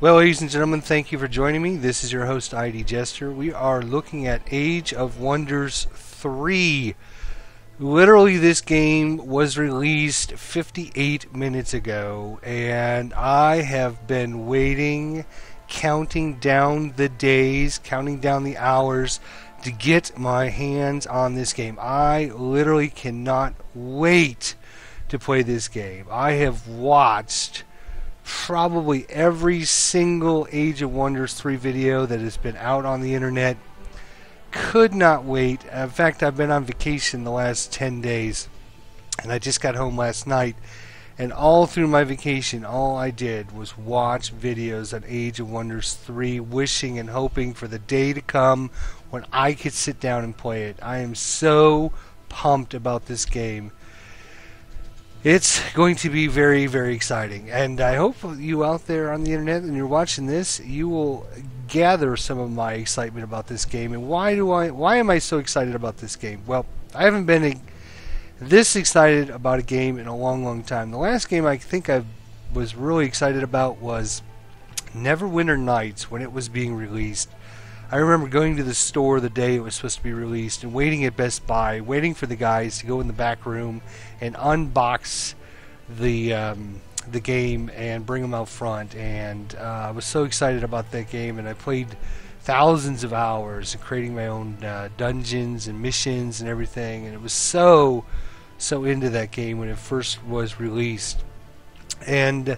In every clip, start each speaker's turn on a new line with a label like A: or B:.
A: Well, ladies and gentlemen, thank you for joining me. This is your host, ID Jester. We are looking at Age of Wonders 3. Literally, this game was released 58 minutes ago, and I have been waiting, counting down the days, counting down the hours to get my hands on this game. I literally cannot wait to play this game. I have watched probably every single Age of Wonders 3 video that has been out on the internet. Could not wait. In fact, I've been on vacation the last 10 days, and I just got home last night, and all through my vacation, all I did was watch videos on Age of Wonders 3, wishing and hoping for the day to come when I could sit down and play it. I am so pumped about this game. It's going to be very, very exciting, and I hope you out there on the internet and you're watching this, you will gather some of my excitement about this game. And why am I so excited about this game? Well, I haven't been this excited about a game in a long, long time. The last game I think I was really excited about was Neverwinter Nights when it was being released. I remember going to the store the day it was supposed to be released and waiting at Best Buy, waiting for the guys to go in the back room and unbox the game and bring them out front. And I was so excited about that game, and I played thousands of hours creating my own dungeons and missions and everything. And it was so into that game when it first was released. And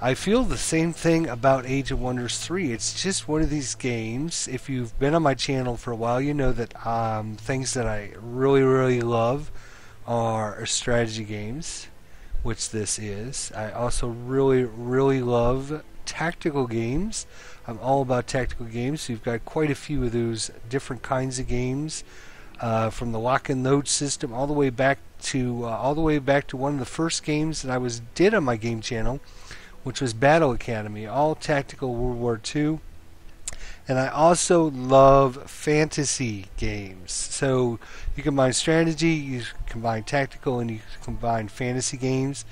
A: I feel the same thing about Age of Wonders 3. It's just one of these games. If you've been on my channel for a while, you know that things that I really, really love are strategy games, which this is. I also really, really love tactical games. I'm all about tactical games. So you've got quite a few of those different kinds of games, from the lock and load system all the way back to one of the first games that I did on my game channel, which was Battle Academy, all tactical World War II. And I also love fantasy games. So you combine strategy, you combine tactical, and you combine fantasy games.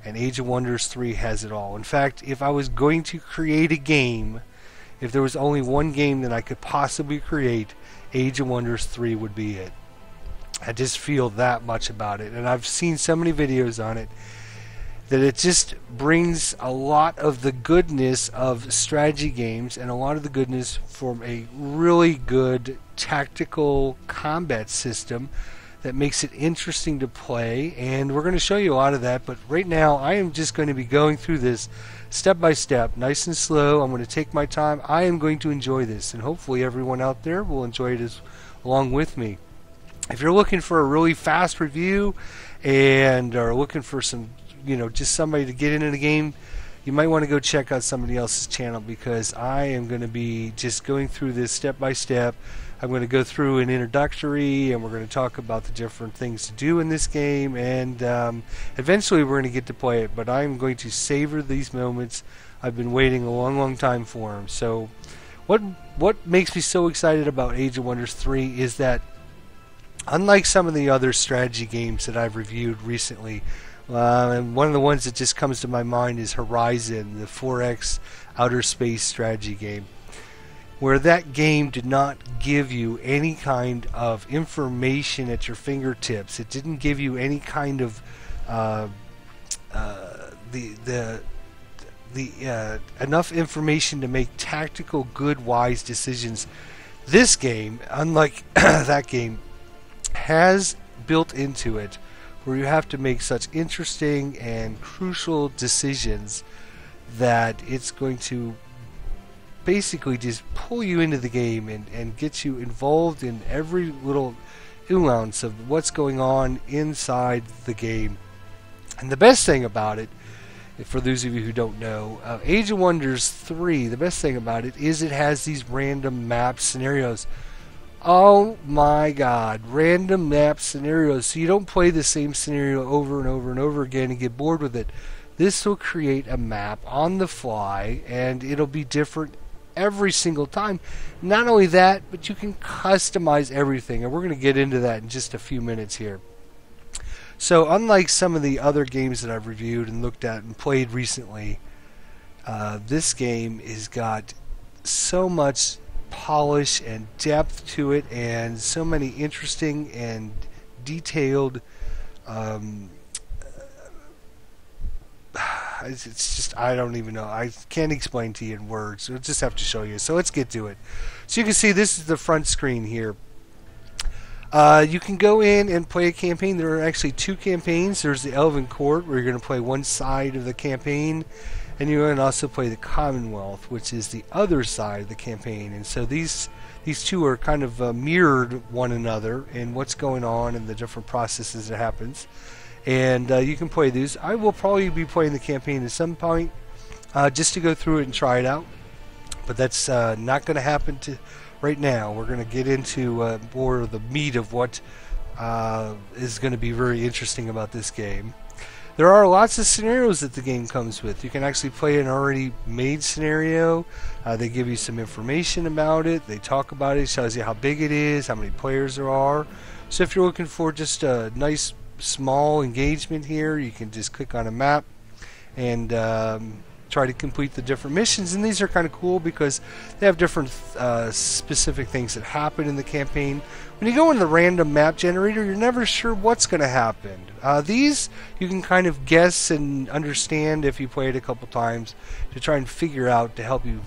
A: And Age of Wonders 3 has it all. In fact, if I was going to create a game, if there was only one game that I could possibly create, Age of Wonders 3 would be it. I just feel that much about it. And I've seen so many videos on it that it just brings a lot of the goodness of strategy games and a lot of the goodness from a really good tactical combat system that makes it interesting to play. And we're going to show you a lot of that, but right now I am just going to be going through this step by step, nice and slow. I'm going to take my time. I am going to enjoy this, and hopefully everyone out there will enjoy it along with me. If you're looking for a really fast review and are looking for some, just somebody to get into the game, you might want to go check out somebody else's channel, because I am going to be just going through this step by step. I'm going to go through an introductory, and we're going to talk about the different things to do in this game, and eventually we're going to get to play it, but I'm going to savor these moments. I've been waiting a long, long time for them. So what makes me so excited about Age of Wonders 3 is that, unlike some of the other strategy games that I've reviewed recently, and one of the ones that just comes to my mind is Horizon, the 4X outer space strategy game, where that game did not give you any kind of information at your fingertips. It didn't give you any kind of enough information to make tactical, good, wise decisions. This game, unlike that game, has built into it where you have to make such interesting and crucial decisions that it's going to basically just pull you into the game and get you involved in every little nuance of what's going on inside the game. And the best thing about it, for those of you who don't know, Age of Wonders 3, the best thing about it is it has these random map scenarios. Oh my god, random map scenarios. So you don't play the same scenario over and over and over again and get bored with it. This will create a map on the fly, and it'll be different every single time. Not only that, but you can customize everything, and we're going to get into that in just a few minutes here. So unlike some of the other games that I've reviewed and looked at and played recently, This game has got so much polish and depth to it, and so many interesting and detailed it's just, I don't even know. I can't explain to you in words. We'll just have to show you. So let's get to it. So you can see this is the front screen here. You can go in and play a campaign. There are actually two campaigns. There's the Elven Court, where you're going to play one side of the campaign, and you're going to also play the Commonwealth, which is the other side of the campaign. And so these two are kind of mirrored one another in what's going on and the different processes that happens. And you can play these. I will probably be playing the campaign at some point, just to go through it and try it out. But that's not going to happen right now. We're going to get into more of the meat of what is going to be very interesting about this game. There are lots of scenarios that the game comes with. You can actually play an already made scenario. They give you some information about it. They talk about it. It shows you how big it is, how many players there are. So if you're looking for just a nice small engagement here, you can just click on a map and try to complete the different missions. And these are kind of cool because they have different specific things that happen in the campaign. When you go in the random map generator, you're never sure what's going to happen. These you can kind of guess and understand if you play it a couple times to try and figure out, to help you,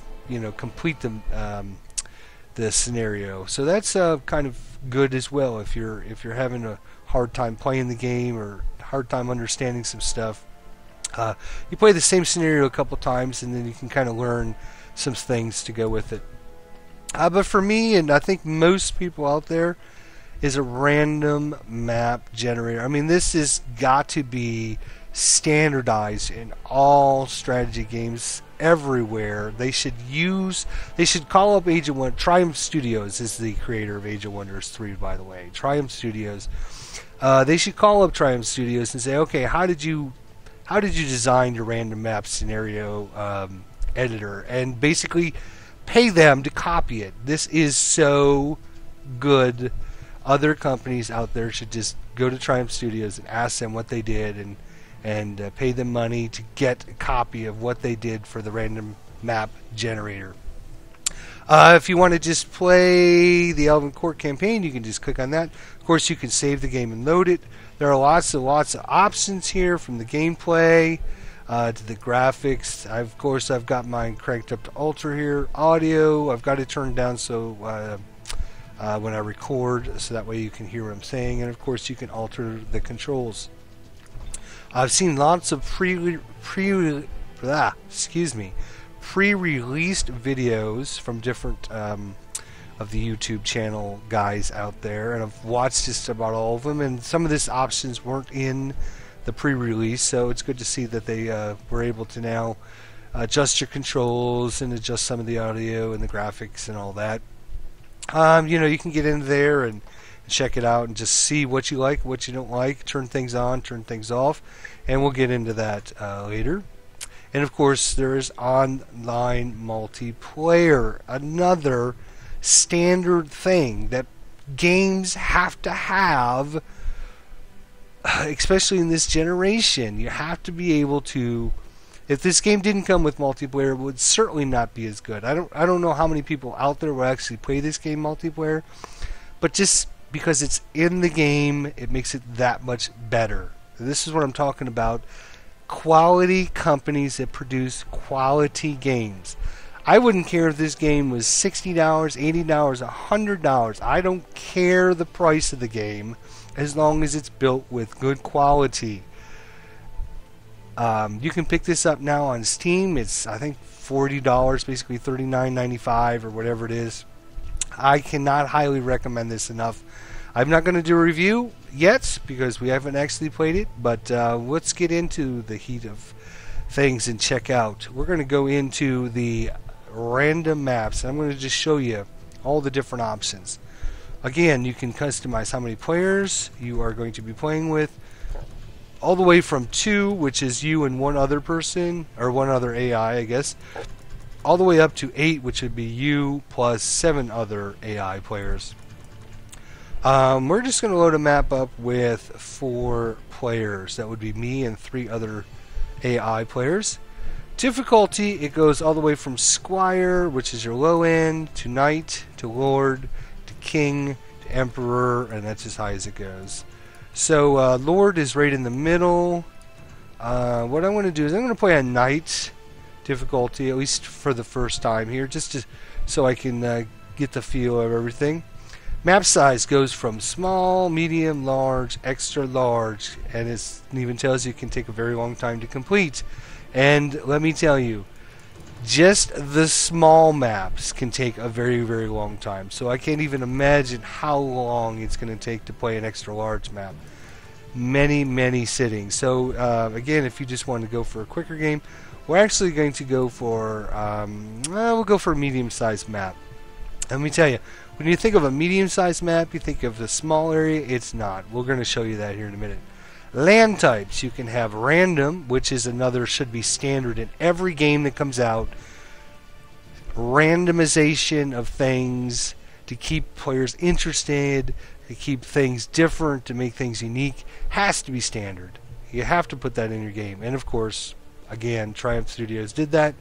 A: complete the scenario. So that's kind of good as well if you're having a hard time playing the game or hard time understanding some stuff. You play the same scenario a couple times, and then you can kind of learn some things to go with it. But for me, and I think most people out there, is a random map generator. I mean, this has got to be standardized in all strategy games everywhere. They should call up Age of Wonders. Triumph Studios is the creator of Age of Wonders 3, by the way. Triumph Studios. They should call up Triumph Studios and say, okay, how did you design your random map scenario editor, and basically pay them to copy it. This is so good. Other companies out there should just go to Triumph Studios and ask them what they did, and pay them money to get a copy of what they did for the random map generator. If you want to just play the Elven Court campaign, you can just click on that. Of course, you can save the game and load it. There are lots of options here, from the gameplay to the graphics. Of course, I've got mine cranked up to ultra here. Audio, I've got it turned down so when I record, so that way you can hear what I'm saying. And of course, you can alter the controls. I've seen lots of pre-released videos from different of the YouTube channel guys out there, and I've watched just about all of them, and some of these options weren't in the pre-release, so it's good to see that they were able to now adjust your controls and adjust some of the audio and the graphics and all that. You can get in there and check it out and just see what you like, what you don't like, turn things on, turn things off, and we'll get into that later. And of course, there is online multiplayer, another standard thing that games have to have, especially in this generation. You have to be able to. If this game didn't come with multiplayer, it would certainly not be as good. I don't know how many people out there will actually play this game multiplayer, but just because it's in the game, it makes it that much better. This is what I'm talking about. Quality companies that produce quality games. I wouldn't care if this game was $60, $80, $100. I don't care the price of the game, as long as it's built with good quality. You can pick this up now on Steam. It's, I think, $40, basically $39.95 or whatever it is. I cannot highly recommend this enough. I'm not going to do a review yet because we haven't actually played it, but let's get into the heat of things and check out. We're going to go into the random maps, and I'm going to just show you all the different options. Again, you can customize how many players you are going to be playing with, all the way from 2, which is you and one other person, or one other AI, I guess, all the way up to 8, which would be you plus 7 other AI players. We're just going to load a map up with 4 players. That would be me and 3 other AI players. Difficulty, it goes all the way from Squire, which is your low end, to Knight, to Lord, to King, to Emperor, and that's as high as it goes. So Lord is right in the middle. What I'm going to do is I'm going to play on Knight difficulty, at least for the first time here, so I can get the feel of everything. Map size goes from small, medium, large, extra large, and it even tells you it can take a very long time to complete. And let me tell you, just the small maps can take a very, very long time. So I can't even imagine how long it's going to take to play an extra large map. Many, many sittings. So again, if you just want to go for a quicker game, we're actually going to go for we'll go for a medium-sized map. Let me tell you, when you think of a medium-sized map, you think of the small area. It's not. We're going to show you that here in a minute. Land types, you can have random, which is another, should be standard in every game that comes out. Randomization of things to keep players interested, to keep things different, to make things unique, has to be standard. You have to put that in your game. And of course, again, Triumph Studios did that.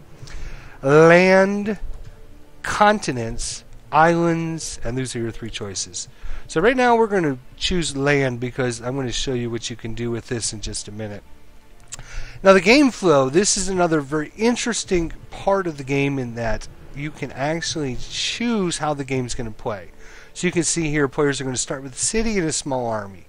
A: Land, continents, islands, and those are your three choices. So right now we're going to choose land because I'm going to show you what you can do with this in just a minute. Now the game flow, this is another very interesting part of the game in that you can actually choose how the game's going to play. So you can see here players are going to start with a city and a small army.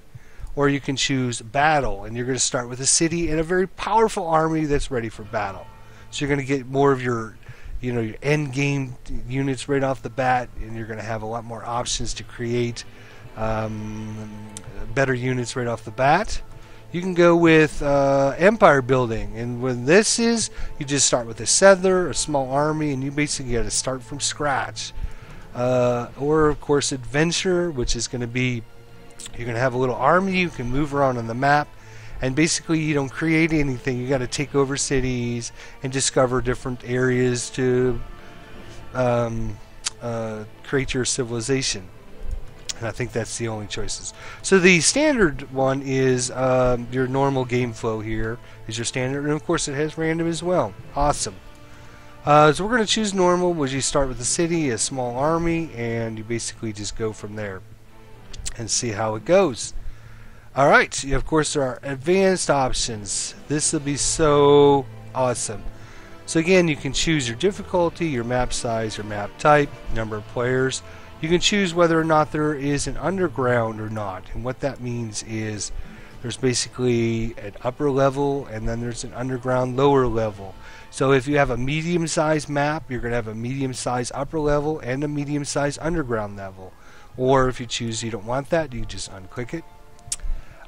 A: Or you can choose battle, and you're going to start with a city and a very powerful army that's ready for battle. So you're going to get more of your your end game units right off the bat, and you're going to have a lot more options to create better units right off the bat. You can go with empire building, and when this is, you just start with a settler, a small army, and you basically got to start from scratch. Or of course adventure, which is going to be, you're going to have a little army, you can move around on the map, and basically you don't create anything. You got to take over cities and discover different areas to create your civilization. And I think that's the only choices. So the standard one is your normal game flow here is your standard, and of course it has random as well. Awesome. So we're going to choose normal, which you start with a city, a small army, and you basically just go from there and see how it goes. Alright, of course there are advanced options. This will be so awesome. So again, you can choose your difficulty, your map size, your map type, number of players. You can choose whether or not there is an underground or not. And what that means is there's basically an upper level and then there's an underground lower level. So if you have a medium-sized map, you're going to have a medium-sized upper level and a medium-sized underground level. Or if you choose you don't want that, you just unclick it.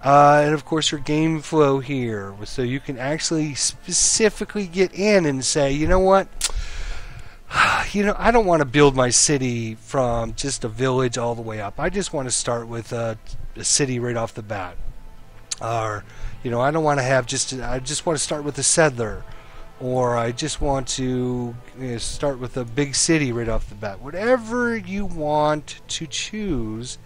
A: And of course your game flow here, so you can actually specifically get in and say, you know what, I don't want to build my city from just a village all the way up. I just want to start with a city right off the bat. Or, I don't want to have I just want to start with a settler. Or I just want to start with a big city right off the bat. Whatever you want to choose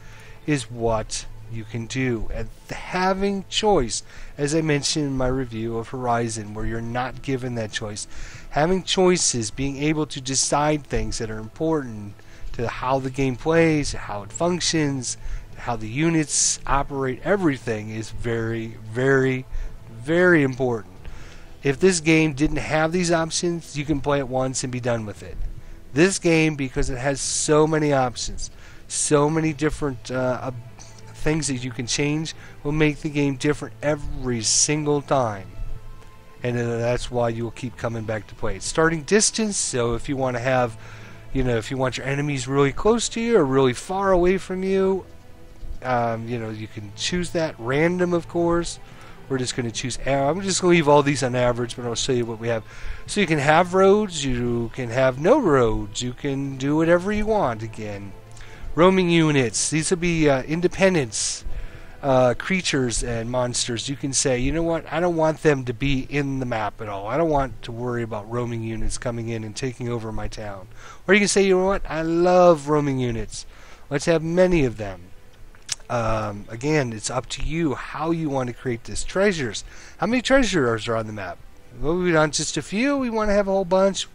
A: is what you can do. And having choice, as I mentioned in my review of Horizon, where you're not given that choice, having choices, being able to decide things that are important to how the game plays, how it functions, how the units operate, everything is very, very, very important. If this game didn't have these options, you can play it once and be done with it. This game, because it has so many options, so many different things that you can change, will make the game different every single time. And that's why you'll keep coming back to play it. Starting distance, so if you want to have, if you want your enemies really close to you or really far away from you, you can choose that. Random, of course. We're just going to choose, I'm just going to leave all these on average, but I'll show you what we have. So you can have roads, you can have no roads, you can do whatever you want again. Roaming units, these will be independents, creatures and monsters. You can say, you know what, I don't want them to be in the map at all. I don't want to worry about roaming units coming in and taking over my town. Or you can say, you know what, I love roaming units. Let's have many of them. Again, it's up to you how you want to create this. Treasures. How many treasures are on the map? Well, we want just a few. We want to have a whole bunch.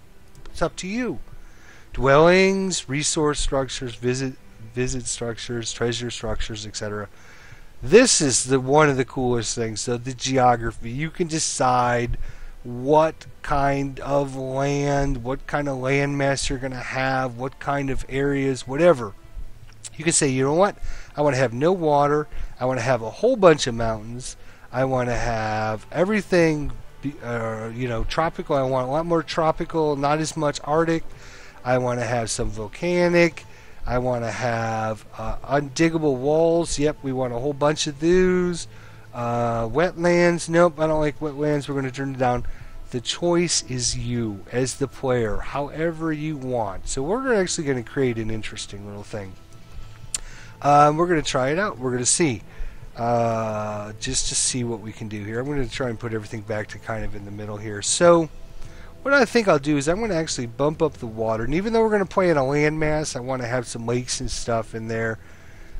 A: It's up to you. Dwellings, resource structures, visit structures, treasure structures, etc. This is one of the coolest things. So the geography. You can decide what kind of land, what kind of landmass you're going to have, what kind of areas, whatever. You can say, you know what? I want to have no water. I want to have a whole bunch of mountains. I want to have everything, tropical. I want a lot more tropical, not as much Arctic. I want to have some volcanic. I want to have undiggable walls. Yep, we want a whole bunch of those. Wetlands. Nope, I don't like wetlands. We're going to turn it down. The choice is you as the player, however you want. So we're actually going to create an interesting little thing. We're going to try it out. We're going to see. Just to see what we can do here. I'm going to try and put everything back to kind of in the middle here. So what I think I'll do is I'm going to actually bump up the water. And even though we're going to play in a landmass, I want to have some lakes and stuff in there.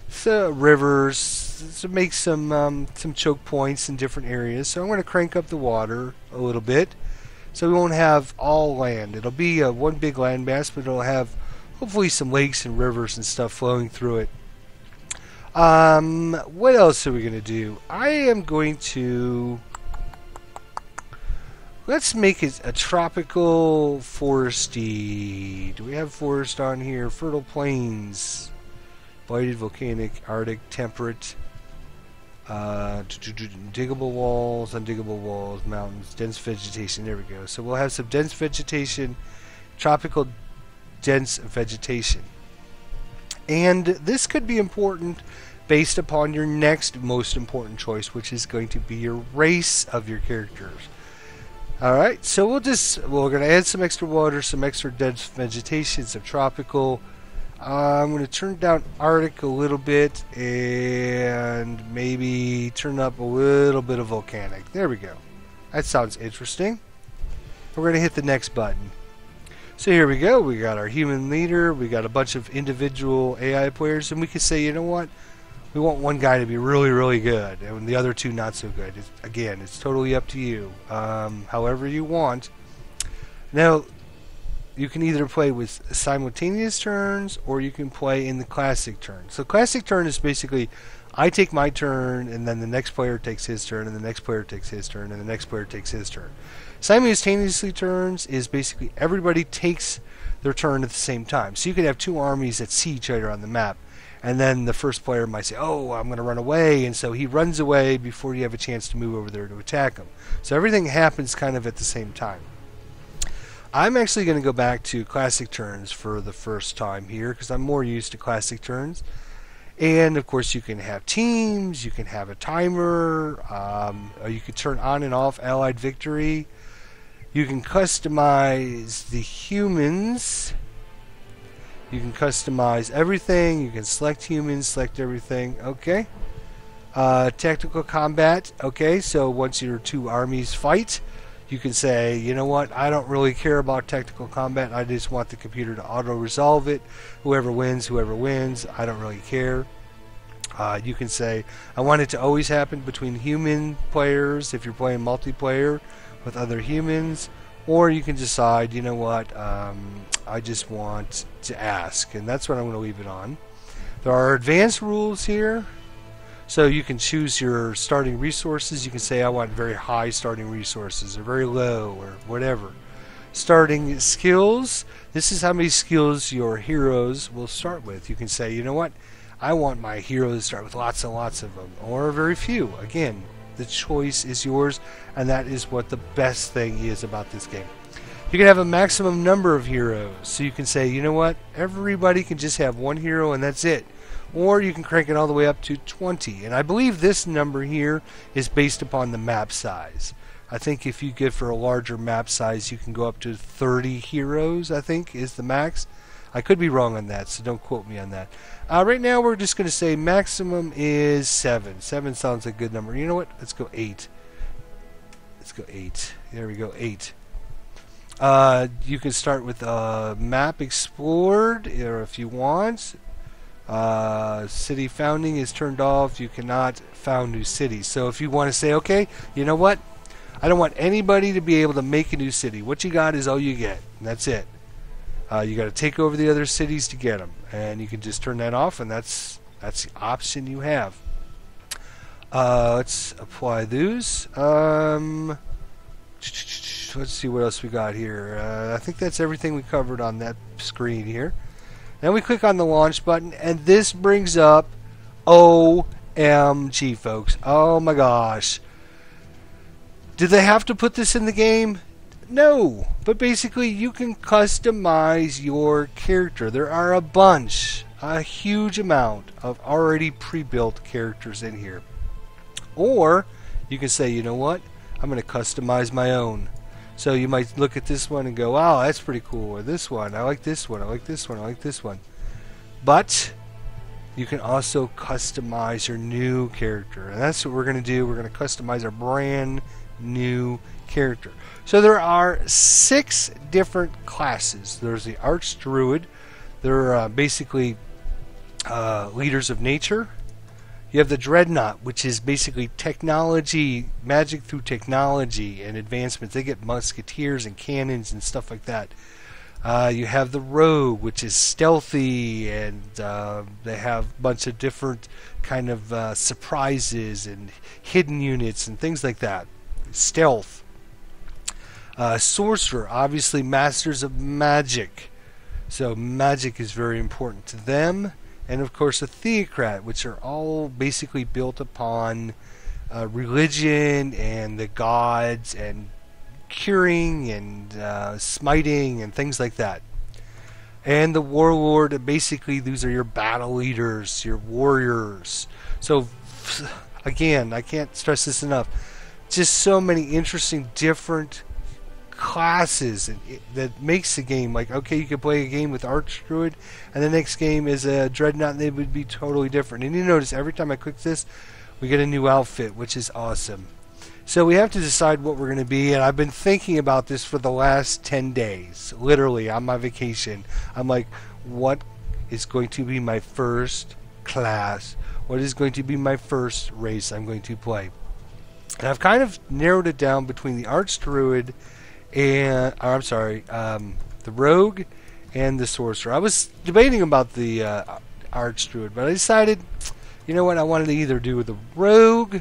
A: So rivers, to make some choke points in different areas. So I'm going to crank up the water a little bit. So we won't have all land. It'll be one big landmass, but it'll have hopefully some lakes and rivers and stuff flowing through it. What else are we going to do? I am going to... Let's make it a tropical foresty. Do we have forest on here? Fertile plains. Blighted, volcanic, Arctic, temperate. Diggable walls, undiggable walls, mountains, dense vegetation. There we go. So we'll have some dense vegetation, tropical dense vegetation. And this could be important based upon your next most important choice, which is going to be your race of your characters. Alright, so we're going to add some extra water, some extra dense vegetation, some tropical. I'm going to turn down Arctic a little bit and maybe turn up a little bit of volcanic. There we go. That sounds interesting. We're going to hit the next button. So here we go. We got our human leader. We got a bunch of individual AI players, and we can say, you know what? We want one guy to be really, really good, and the other two not so good. Again, it's totally up to you. However you want. Now, you can either play with simultaneous turns, or you can play in the classic turn. So classic turn is basically, I take my turn, and then the next player takes his turn, and the next player takes his turn, and the next player takes his turn. Simultaneously turns is basically everybody takes their turn at the same time. So you could have two armies that see each other on the map, and then the first player might say, oh, I'm going to run away, and so he runs away before you have a chance to move over there to attack him. So everything happens kind of at the same time. I'm actually going to go back to classic turns for the first time here, because I'm more used to classic turns. And of course you can have teams, you can have a timer, or you can turn on and off allied victory. You can customize the humans. You can customize everything. You can select humans, select everything. Okay. Tactical combat. Okay, so once your two armies fight, you can say, you know what, I don't really care about tactical combat. I just want the computer to auto-resolve it. Whoever wins, I don't really care. You can say, I want it to always happen between human players if you're playing multiplayer with other humans. Or you can decide, you know what, I just want to ask. And that's what I'm going to leave it on. There are advanced rules here. So you can choose your starting resources. You can say I want very high starting resources or very low or whatever. Starting skills. This is how many skills your heroes will start with. You can say, you know what, I want my heroes to start with lots and lots of them or very few. Again, the choice is yours, and that is what the best thing is about this game. You can have a maximum number of heroes. So you can say, you know what, everybody can just have one hero and that's it. Or you can crank it all the way up to 20. And I believe this number here is based upon the map size. I think if you get for a larger map size, you can go up to 30 heroes, I think, is the max. I could be wrong on that, so don't quote me on that. Right now, we're just going to say maximum is 7. 7 sounds like a good number. You know what? Let's go 8. Let's go 8. There we go, 8. You can start with map explored, or if you want. City founding is turned off. You cannot found new cities. So if you want to say, okay, you know what, I don't want anybody to be able to make a new city. What you got is all you get, and that's it. You got to take over the other cities to get them, and you can just turn that off, and that's the option you have. Let's apply those. Let's see what else we got here. I think that's everything we covered on that screen here. Then we click on the launch button, and this brings up OMG, folks. Oh my gosh. Did they have to put this in the game? No. But basically, you can customize your character. There are a huge amount of already pre-built characters in here. Or, you can say, you know what? I'm going to customize my own. So you might look at this one and go, wow, that's pretty cool. Or this one, I like this one, I like this one, I like this one. But you can also customize your new character. And that's what we're going to do. We're going to customize our brand new character. So there are 6 different classes. There's the Archdruid. They're basically leaders of nature. You have the Dreadnought, which is basically technology, magic through technology and advancements. They get musketeers and cannons and stuff like that. You have the Rogue, which is stealthy, and they have a bunch of different kind of surprises and hidden units and things like that. Stealth. Sorcerer, obviously masters of magic. So magic is very important to them. And of course a Theocrat, which are all basically built upon religion and the gods and curing and smiting and things like that. And the Warlord, basically these are your battle leaders, your warriors. So again, I can't stress this enough. Just so many interesting different classes that makes the game like, okay, you could play a game with Archdruid and the next game is a Dreadnought and they would be totally different. And you notice every time I click this, we get a new outfit, which is awesome. So we have to decide what we're going to be, and I've been thinking about this for the last 10 days, literally on my vacation. I'm like, what is going to be my first class? What is going to be my first race I'm going to play? And I've kind of narrowed it down between the Archdruid and, the Rogue and the Sorcerer. I was debating about the Archdruid, but I decided, you know what, I wanted to either do the Rogue,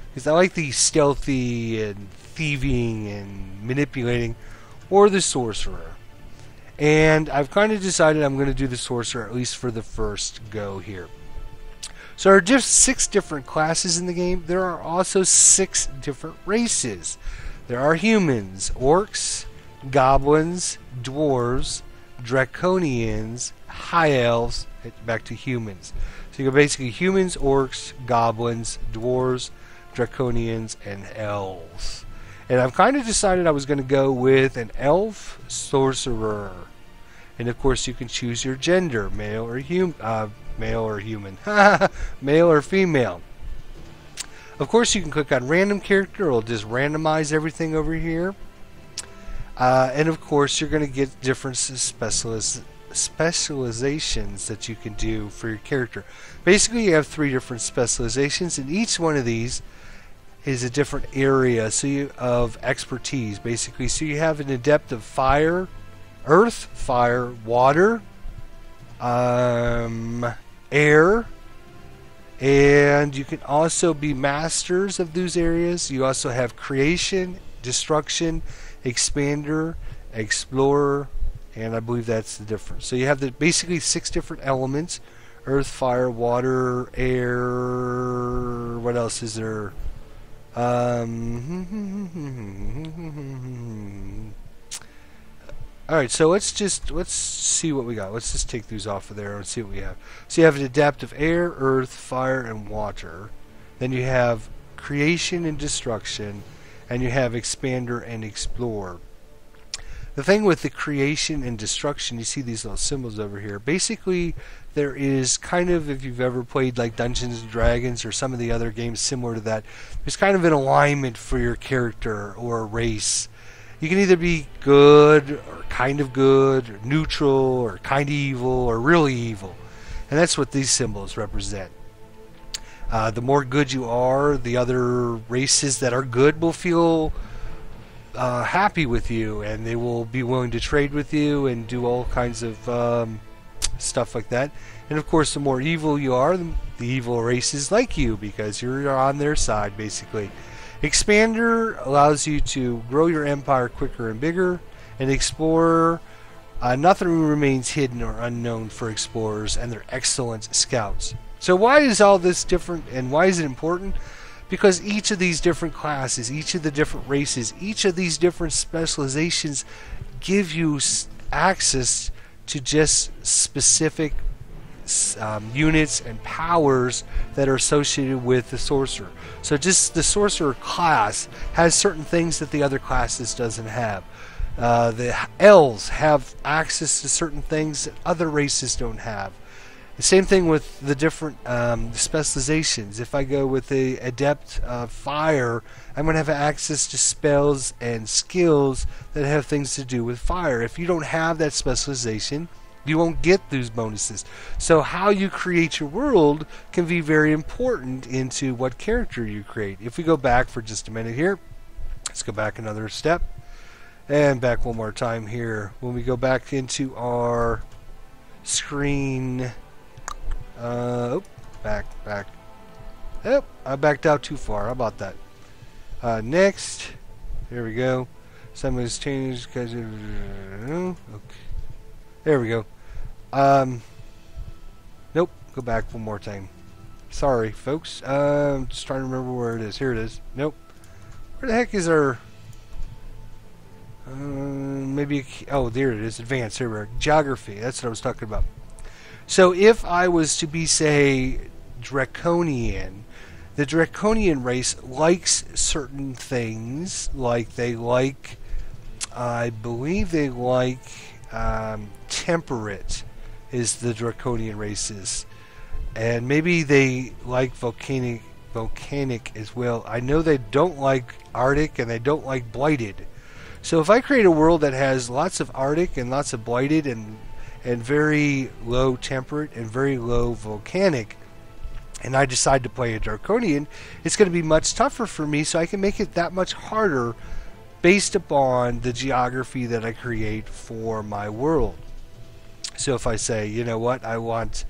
A: because I like the stealthy and thieving and manipulating, or the Sorcerer. And I've kind of decided I'm going to do the Sorcerer, at least for the first go here. So there are just 6 different classes in the game. There are also 6 different races. There are humans, orcs, goblins, dwarves, draconians, high elves, back to humans. So you go basically humans, orcs, goblins, dwarves, draconians, and elves. And I've kind of decided I was going to go with an elf sorcerer. And of course you can choose your gender, male or human, male or female. Of course you can click on random character, it'll just randomize everything over here. And of course you're going to get different specializations that you can do for your character. Basically you have 3 different specializations, and each one of these is a different area of expertise, basically. So you have an adept of fire, earth, fire, water, air, and you can also be masters of those areas. You also have creation, destruction, expander, explorer, and I believe that's the difference. So you have basically 6 different elements: earth, fire, water, air. What else is there? Alright, so let's see what we got. Let's just take these off of there and see what we have. So you have an adaptive air, earth, fire, and water. Then you have creation and destruction, and you have expander and explorer. The thing with the creation and destruction, you see these little symbols over here. Basically, there is kind of, if you've ever played like Dungeons and Dragons or some of the other games similar to that, there's kind of an alignment for your character or a race. You can either be good or kind of good, or neutral, or kind of evil, or really evil. And that's what these symbols represent. The more good you are, the other races that are good will feel happy with you, and they will be willing to trade with you and do all kinds of stuff like that. And of course, the more evil you are, the evil races like you, because you're on their side, basically. Expander allows you to grow your empire quicker and bigger. And Explorer, nothing remains hidden or unknown for explorers, and they're excellent scouts. So why is all this different, and why is it important? Because each of these different classes, each of the different races, each of these different specializations give you access to just specific units and powers that are associated with the sorcerer. So just the sorcerer class has certain things that the other classes doesn't have. The elves have access to certain things that other races don't have. The same thing with the different specializations. If I go with the Adept of Fire, I'm going to have access to spells and skills that have things to do with fire. If you don't have that specialization, you won't get those bonuses. So how you create your world can be very important into what character you create. If we go back for just a minute here, let's go back another step, and back one more time here. When we go back into our screen, back. Oh, I backed out too far. How about that? Next, there we go. Some of this changed because okay. There we go. Nope. Go back one more time. Sorry, folks. Just trying to remember where it is. Here it is. Nope. Where the heck is our? Maybe. Oh, there it is. Advanced. Here we are. Geography. That's what I was talking about. So if I was to be, say, Draconian, the Draconian race likes certain things. Like they like, I believe they like temperate is the Draconian races, and maybe they like volcanic as well. I know they don't like Arctic, and they don't like blighted. So if I create a world that has lots of Arctic and lots of blighted and very low temperate and very low volcanic, and I decide to play a Draconian, it's going to be much tougher for me, so I can make it that much harder based upon the geography that I create for my world. So if I say, you know what, I want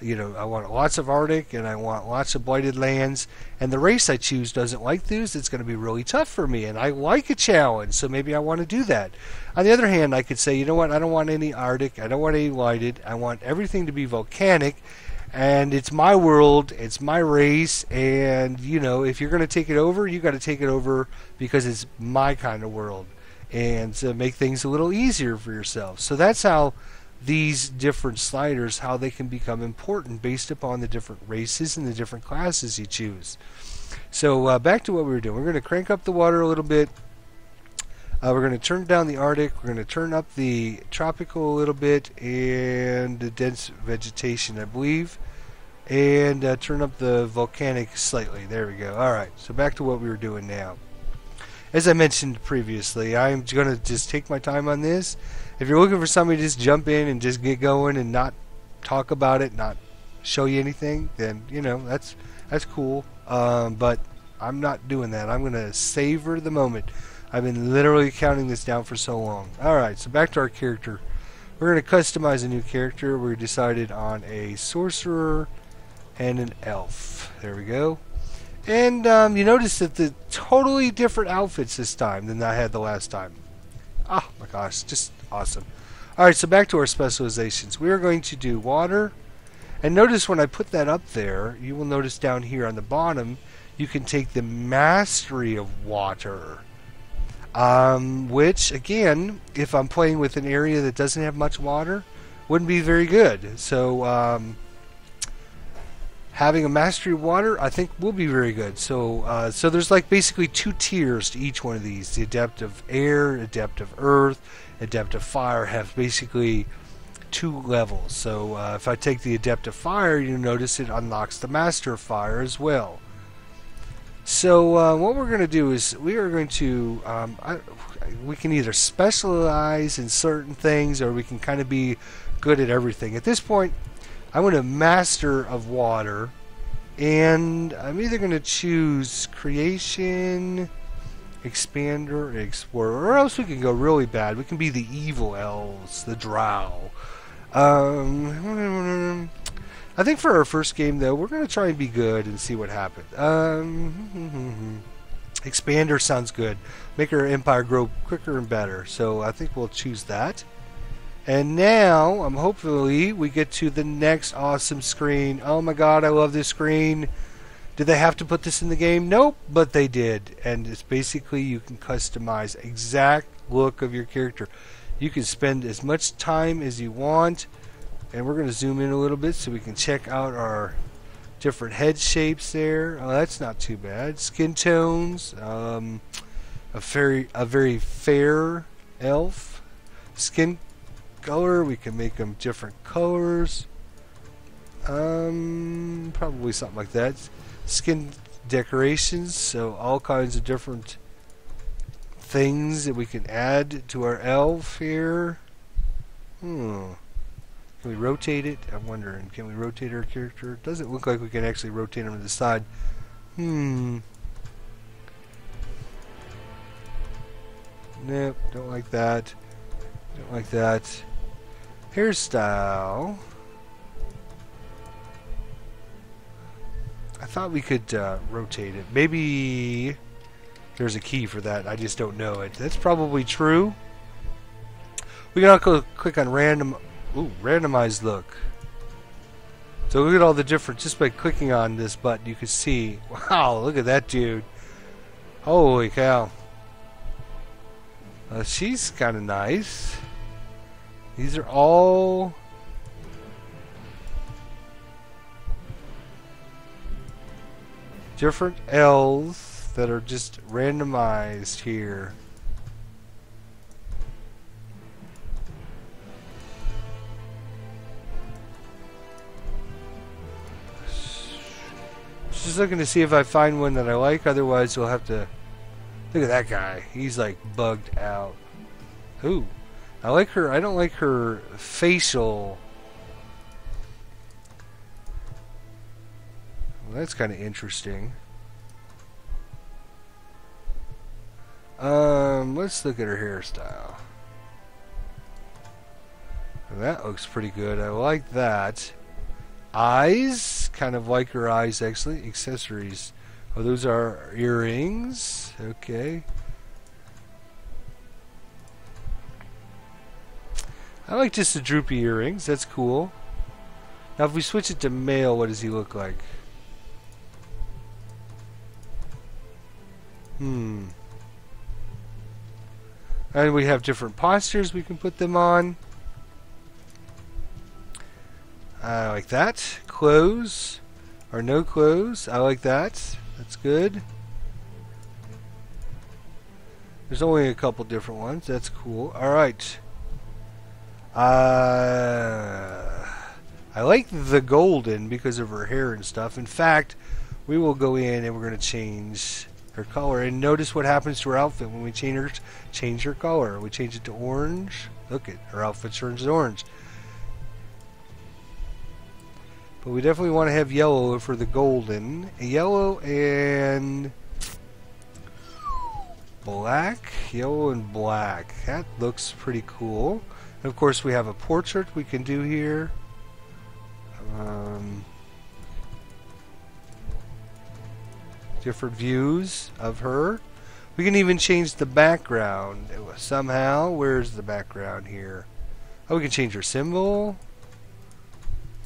A: lots of Arctic and I want lots of blighted lands, and the race I choose doesn't like those, it's going to be really tough for me, and I like a challenge, so maybe I want to do that. On the other hand, I could say, you know what, I don't want any Arctic, I don't want any blighted, I want everything to be volcanic, and it's my world, it's my race, and if you're going to take it over, you got to take it over because it's my kind of world, and to make things a little easier for yourself. So that's how these different sliders, how they can become important based upon the different races and the different classes you choose. So back to what we were doing. We're going to crank up the water a little bit. We're going to turn down the Arctic. We're going to turn up the tropical a little bit and the dense vegetation, I believe. And turn up the volcanic slightly. There we go. Alright, so back to what we were doing now. As I mentioned previously, I'm going to just take my time on this. If you're looking for somebody to just jump in and just get going and not talk about it, not show you anything, then, that's cool. But I'm not doing that. I'm going to savor the moment. I've been literally counting this down for so long. Alright, so back to our character. We're going to customize a new character. We decided on a sorcerer and an elf. There we go. And you notice that the totally different outfits this time than I had the last time. Oh my gosh, just awesome. Alright, so back to our specializations. We are going to do water. And notice when I put that up there, you will notice down here on the bottom, you can take the mastery of water. Which, again, if I'm playing with an area that doesn't have much water, wouldn't be very good. So, having a mastery of water, I think, will be very good. So, so there's like basically 2 tiers to each one of these. The Adept of Air, Adept of Earth, Adept of Fire have basically 2 levels. So, if I take the Adept of Fire, you notice it unlocks the Master of Fire as well. So, what we're going to do is we are going to we can either specialize in certain things, or we can kind of be good at everything. At this point, I want a Master of Water, and I'm either going to choose Creation Expander, Explorer. Or else we can go really bad. We can be the evil elves, the drow. I think for our first game, though, we're going to try and be good and see what happens. Expander sounds good. Make our empire grow quicker and better. So I think we'll choose that. And now, hopefully, we get to the next awesome screen. Oh my god, I love this screen. Did they have to put this in the game? Nope, but they did. And it's basically you can customize exact look of your character. You can spend as much time as you want. And we're going to zoom in a little bit so we can check out our different head shapes there. Oh, that's not too bad. Skin tones. A very fair elf. Skin color. We can make them different colors. Probably something like that. Skin decorations. So all kinds of different things that we can add to our elf here. Can we rotate it? I'm wondering. Can we rotate our character? It doesn't look like we can actually rotate him to the side. Nope, don't like that. Don't like that. Hairstyle. I thought we could rotate it. Maybe there's a key for that. I just don't know it. That's probably true. We can also click on random. Ooh, randomized look. So look at all the different, just by clicking on this button you can see, wow, look at that dude. Holy cow. She's kind of nice. These are all different elves that are just randomized here. Just looking to see if I find one that I like. Otherwise, we'll have to... Look at that guy. He's like bugged out. Ooh. I like her. I don't like her facial. Well, that's kind of interesting. Let's look at her hairstyle. That looks pretty good. I like that. Eyes, kind of like her eyes actually. Accessories. Oh, those are earrings. Okay. I like just the droopy earrings. That's cool. Now if we switch it to male, what does he look like? And we have different postures we can put them on. I like that. Clothes or no clothes. I like that. That's good. There's only a couple different ones. That's cool. Alright. I like the golden because of her hair and stuff. In fact, we will go in and we're going to change her color. And notice what happens to her outfit when we change her color. We change it to orange. Look at her outfit turns orange. But we definitely want to have yellow for the golden. Yellow and black. Yellow and black. That looks pretty cool. And of course we have a portrait we can do here. Different views of her. We can even change the background somehow. Where's the background here? Oh, we can change her symbol.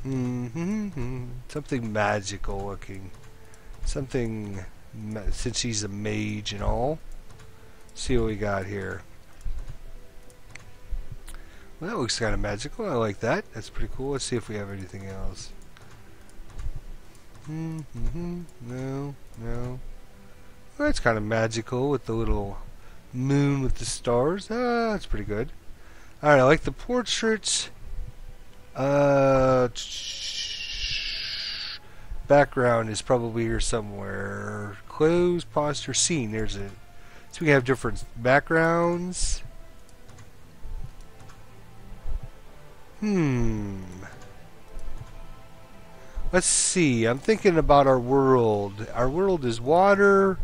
A: Something magical looking. Something, since she's a mage and all. See what we got here. Well, that looks kind of magical. I like that. That's pretty cool. Let's see if we have anything else. No, no. Well, that's kind of magical with the little moon with the stars. Ah, that's pretty good. Alright, I like the portraits. Background is probably here somewhere. Clothes, posture, scene. There's it. So we have different backgrounds. Let's see. I'm thinking about our world. Our world is water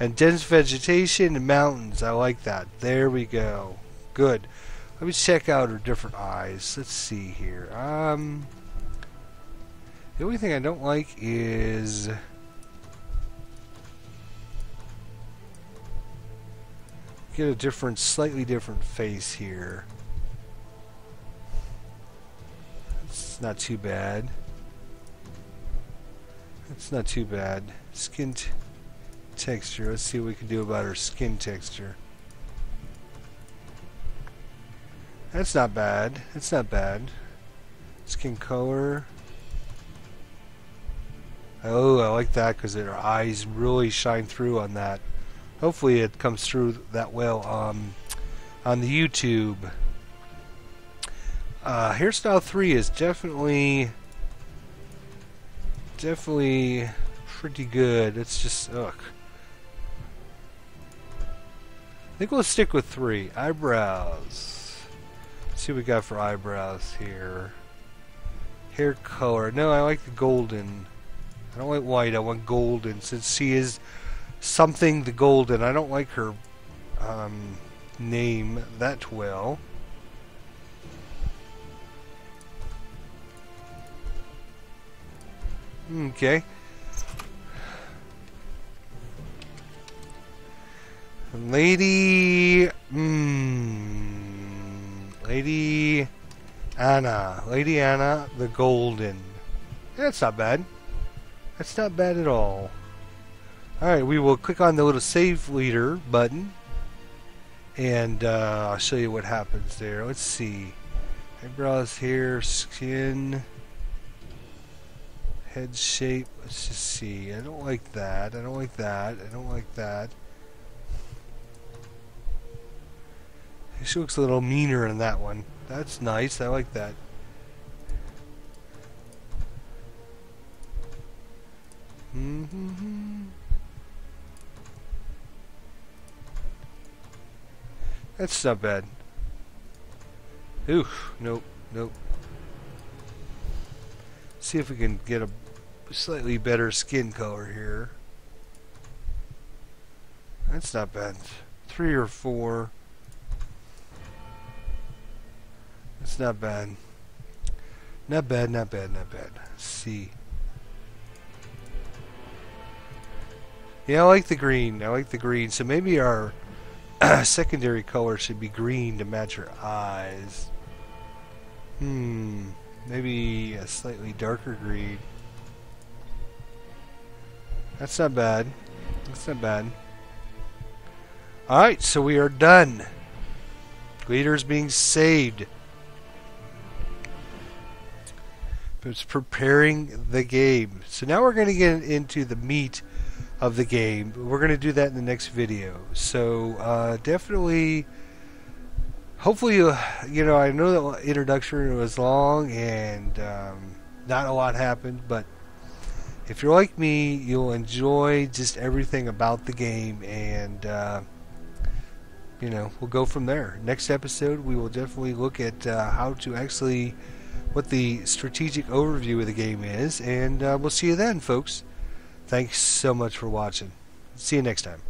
A: And dense vegetation and mountains. I like that. There we go. Good. Let me check out her different eyes. Let's see here. The only thing I don't like is get a different, slightly different face here. It's not too bad. It's not too bad. Skin texture. Let's see what we can do about her skin texture. That's not bad. It's not bad. Skin color. Oh, I like that because her eyes really shine through on that. Hopefully it comes through that well on the YouTube. Hairstyle 3 is definitely pretty good. It's just, ugh. I think we'll stick with 3. Eyebrows. Let's see what we got for eyebrows here. Hair color. No, I like the golden. I don't like white. I want golden. Since she is something the golden, I don't like her name that well. Okay. Lady Anna. Lady Anna the Golden. That's not bad. That's not bad at all. Alright, we will click on the little save leader button. And I'll show you what happens there. Let's see. Eyebrows, hair, skin, head shape. Let's just see. I don't like that. I don't like that. I don't like that. She looks a little meaner in that one. That's nice. I like that. That's not bad. Oof. Nope. Nope. See if we can get a slightly better skin color here. That's not bad. 3 or 4. That's not bad. Not bad, not bad, not bad. Let's see. Yeah, I like the green. I like the green. So maybe our secondary color should be green to match her eyes. Maybe a slightly darker green. That's not bad. That's not bad. Alright, so we are done. Leader's being saved. It's preparing the game. So now we're going to get into the meat of the game. We're going to do that in the next video. So definitely, hopefully, you know, I know that introduction was long and not a lot happened, but if you're like me, you'll enjoy just everything about the game, and you know, we'll go from there. Next episode, we will definitely look at how to actually, what the strategic overview of the game is, and we'll see you then, folks. Thanks so much for watching. See you next time.